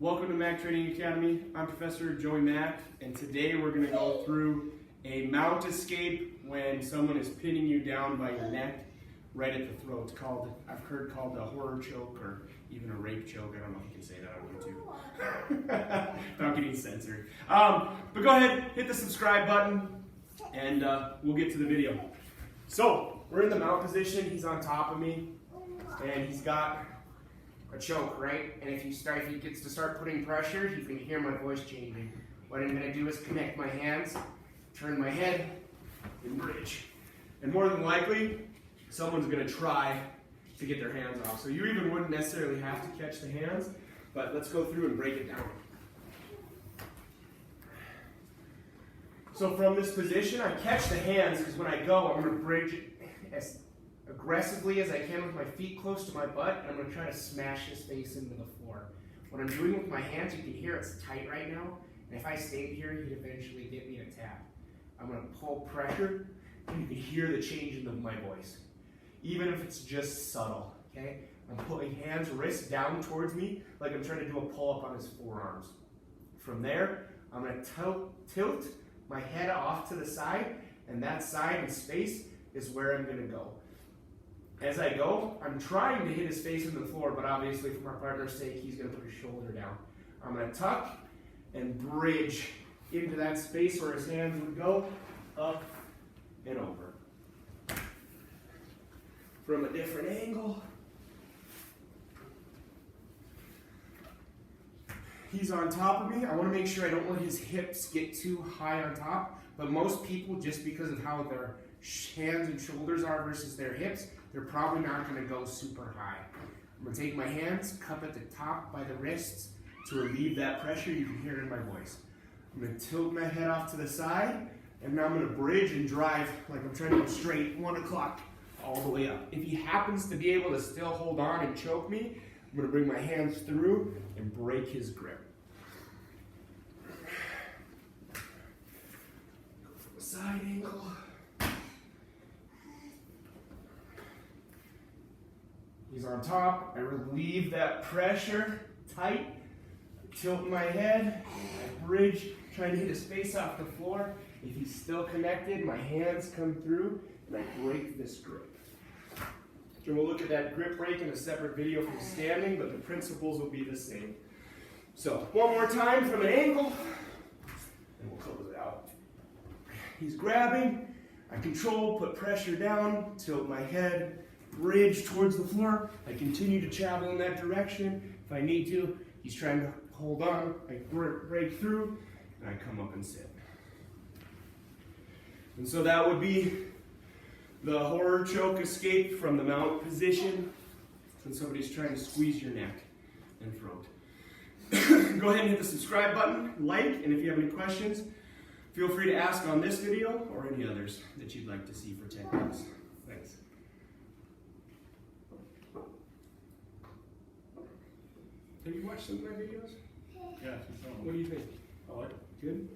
Welcome to Mack Training Academy. I'm Professor Joey Mack, and today we're going to go through a mount escape when someone is pinning you down by your neck right at the throat. It's called, I've heard called a horror choke or even a rape choke. I don't know if you can say that on YouTube. Without getting censored. But go ahead, hit the subscribe button, and we'll get to the video. So, we're in the mount position. He's on top of me, and he's got a choke, right? And if he gets to start putting pressure, you can hear my voice changing. What I'm gonna do is connect my hands, turn my head, and bridge. And more than likely, someone's gonna try to get their hands off. So you even wouldn't necessarily have to catch the hands, but let's go through and break it down. So from this position, I catch the hands because when I go, I'm gonna bridge as aggressively as I can with my feet close to my butt, and I'm going to try to smash his face into the floor. What I'm doing with my hands, you can hear it's tight right now, and if I stayed here, he'd eventually get me a tap. I'm going to pull pressure, and you can hear the change in my voice, even if it's just subtle, okay? I'm pulling hands, wrists down towards me, like I'm trying to do a pull-up on his forearms. From there, I'm going to tilt my head off to the side, and that side and space is where I'm going to go. As I go, I'm trying to hit his face into the floor, but obviously for my partner's sake, he's going to put his shoulder down. I'm going to tuck and bridge into that space where his hands would go, up and over. From a different angle. He's on top of me. I want to make sure I don't let his hips get too high on top, but most people, just because of how their hands and shoulders are versus their hips, they're probably not going to go super high. I'm going to take my hands, cup at the top by the wrists to relieve that pressure. You can hear it in my voice. I'm going to tilt my head off to the side, and now I'm going to bridge and drive like I'm trying to go straight 1 o'clock all the way up. If he happens to be able to still hold on and choke me, I'm going to bring my hands through and break his grip. Go from a side angle. He's on top, I relieve that pressure, tight, tilt my head, I bridge, trying to hit his face off the floor. If he's still connected, my hands come through, and I break this grip. And we'll look at that grip break in a separate video from standing, but the principles will be the same. So, one more time from an angle, and we'll close it out. He's grabbing, I control, put pressure down, tilt my head, bridge towards the floor. I continue to travel in that direction. If I need to, he's trying to hold on. I break through, and I come up and sit. And so that would be the horror choke escape from the mount position when somebody's trying to squeeze your neck and throat. Go ahead and hit the subscribe button, like, and if you have any questions, feel free to ask on this video or any others that you'd like to see for techniques. Thanks. Have you watched some of my videos? Yeah, What do you think? I like it. Good?